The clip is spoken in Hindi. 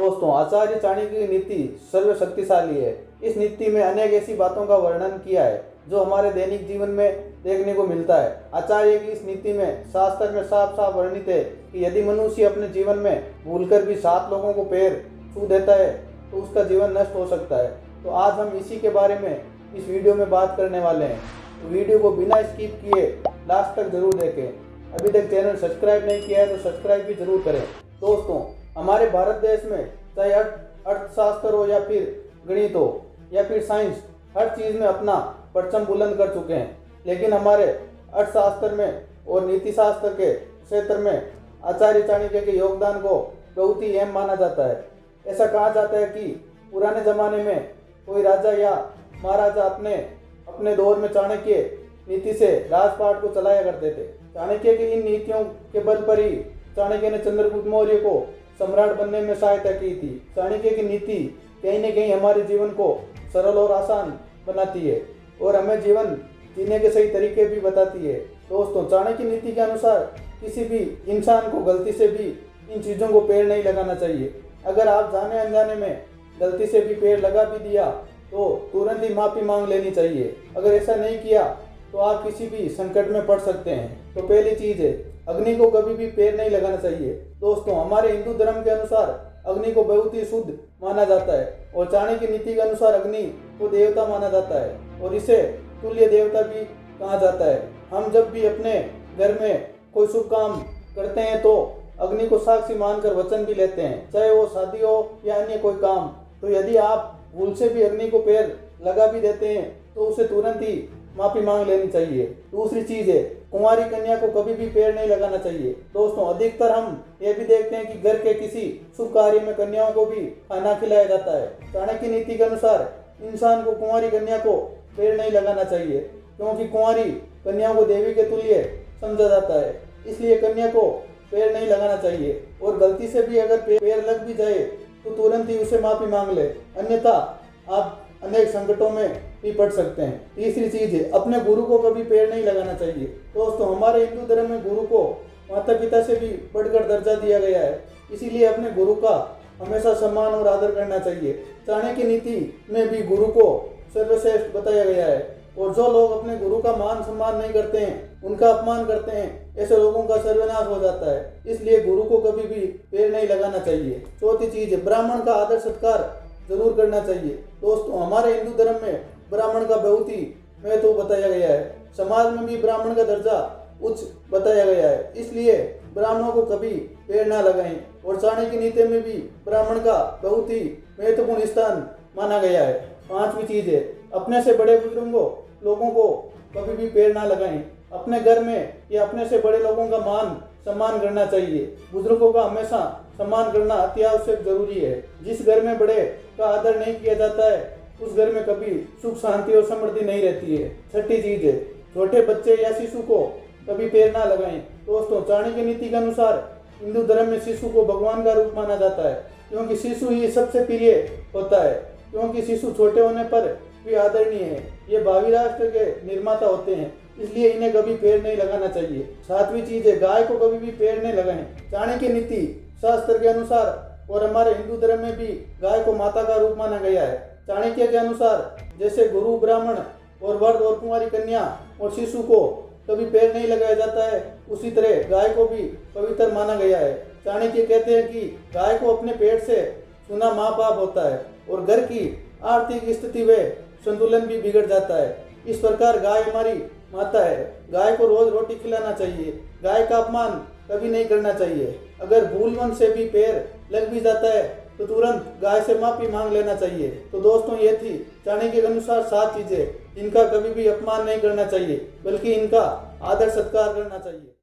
दोस्तों, आचार्य चाणक्य की नीति सर्वशक्तिशाली है। इस नीति में अनेक ऐसी बातों का वर्णन किया है जो हमारे दैनिक जीवन में देखने को मिलता है। आचार्य की इस नीति में शास्त्र में साफ साफ वर्णित है कि यदि मनुष्य अपने जीवन में भूलकर भी 7 लोगों को पैर छू देता है तो उसका जीवन नष्ट हो सकता है। तो आज हम इसी के बारे में इस वीडियो में बात करने वाले हैं। तो वीडियो को बिना स्किप किए लास्ट तक जरूर देखें। अभी तक चैनल सब्सक्राइब नहीं किया है तो सब्सक्राइब भी जरूर करें। दोस्तों, हमारे भारत देश में चाहे अर्थशास्त्र हो या फिर गणित हो या फिर साइंस, हर चीज़ में अपना परचम बुलंद कर चुके हैं। लेकिन हमारे अर्थशास्त्र में और नीति शास्त्र के क्षेत्र में आचार्य चाणक्य के योगदान को बहुत ही अहम माना जाता है। ऐसा कहा जाता है कि पुराने ज़माने में कोई राजा या महाराजा अपने दौर में चाणक्य नीति से राजपाट को चलाया करते थे। चाणक्य की इन नीतियों के बल पर ही चाणक्य ने चंद्रगुप्त मौर्य को सम्राट बनने में सहायता की थी। चाणक्य की नीति कहीं न कहीं हमारे जीवन को सरल और आसान बनाती है और हमें जीवन जीने के सही तरीके भी बताती है। दोस्तों, चाणक्य नीति के अनुसार किसी भी इंसान को गलती से भी इन चीज़ों को पैर नहीं लगाना चाहिए। अगर आप जाने अनजाने में गलती से भी पैर लगा भी दिया तो तुरंत ही माफ़ी मांग लेनी चाहिए। अगर ऐसा नहीं किया तो आप किसी भी संकट में पड़ सकते हैं। तो पहली चीज़ है, अग्नि को कभी भी पैर नहीं लगाना चाहिए। दोस्तों, हमारे हिंदू धर्म के अनुसार अग्नि को बहुत ही शुद्ध माना जाता है और चाणक्य की नीति के अनुसार अग्नि को देवता माना जाता है और इसे तुल्य देवता भी कहा जाता है। हम जब भी अपने घर में कोई शुभ काम करते हैं तो अग्नि को साक्षी मानकर वचन भी लेते हैं, चाहे वो शादी हो या अन्य कोई काम। तो यदि आप भूल से भी अग्नि को पैर लगा भी देते हैं तो उसे तुरंत ही माफ़ी मांग लेनी चाहिए। दूसरी चीज़ है, कुंवारी कन्या को कभी भी पैर नहीं लगाना चाहिए। दोस्तों, अधिकतर हम ये भी देखते हैं कि घर के किसी शुभ कार्य में कन्याओं को भी खाना खिलाया जाता है। चाणक्य नीति के अनुसार इंसान को कुंवारी कन्या को पैर नहीं लगाना चाहिए क्योंकि कुंवारी कन्या को देवी के तुल्य समझा जाता है, इसलिए कन्या को पैर नहीं लगाना चाहिए। और गलती से भी अगर पैर लग भी जाए तो तुरंत ही उसे माफ़ी मांग ले, अन्यथा आप अनेक संकटों में भी पड़ सकते हैं। तीसरी चीज़ है, अपने गुरु को कभी पैर नहीं लगाना चाहिए। दोस्तों, हमारे हिंदू धर्म में गुरु को माता पिता से भी बढ़कर दर्जा दिया गया है, इसीलिए अपने गुरु का हमेशा सम्मान और आदर करना चाहिए। चाणक्य नीति में भी गुरु को सर्वश्रेष्ठ बताया गया है और जो लोग अपने गुरु का मान सम्मान नहीं करते हैं, उनका अपमान करते हैं, ऐसे लोगों का सर्वनाश हो जाता है। इसलिए गुरु को कभी भी पैर नहीं लगाना चाहिए। चौथी चीज़ है, ब्राह्मण का आदर सत्कार जरूर करना चाहिए। दोस्तों, हमारे हिंदू धर्म में ब्राह्मण का बहुत ही महत्व बताया गया है। समाज में भी ब्राह्मण का दर्जा उच्च बताया गया है, इसलिए ब्राह्मणों को कभी पैर ना लगाएं। और चाणक्य नीति में भी ब्राह्मण का बहुत ही महत्वपूर्ण स्थान माना गया है। पांचवी चीज़ है, अपने से बड़े बुजुर्गों लोगों को कभी भी पैर ना लगाएं। अपने घर में या अपने से बड़े लोगों का मान सम्मान करना चाहिए। बुजुर्गों का हमेशा सम्मान करना अति आवश्यक जरूरी है। जिस घर में बड़े का आदर नहीं किया जाता है उस घर में कभी सुख शांति और समृद्धि नहीं रहती है। छठी चीज है, छोटे बच्चे या शिशु को कभी पैर ना लगाएं। दोस्तों, चाणक्य नीति के अनुसार हिंदू धर्म में शिशु को भगवान का रूप माना जाता है क्योंकि शिशु ही सबसे प्रिय होता है, क्योंकि शिशु छोटे होने पर भी आदरणीय है। ये भावी राष्ट्र के निर्माता होते हैं, इसलिए इन्हें कभी पैर नहीं लगाना चाहिए। सातवीं चीज है, गाय को कभी भी पैर नहीं लगाएं। चाणक्य नीति शास्त्र के अनुसार और हमारे हिंदू धर्म में भी गाय को माता का रूप माना गया है। चाणक्य के अनुसार जैसे गुरु ब्राह्मण और वर्ध और कुंवारी कन्या और शिशु को कभी पैर नहीं लगाया जाता है, उसी तरह गाय को भी पवित्र माना गया है। चाणक्य कहते हैं कि गाय को अपने पेट से छूना माँ बाप होता है और घर की आर्थिक स्थिति व संतुलन भी बिगड़ जाता है। इस प्रकार गाय हमारी माता है। गाय को रोज रोटी खिलाना चाहिए। गाय का अपमान कभी नहीं करना चाहिए। अगर भूलवन से भी पैर लग भी जाता है तो तुरंत गाय से माफ़ी मांग लेना चाहिए। तो दोस्तों, ये थी चाणक्य के अनुसार 7 चीज़ें जिनका कभी भी अपमान नहीं करना चाहिए बल्कि इनका आदर सत्कार करना चाहिए।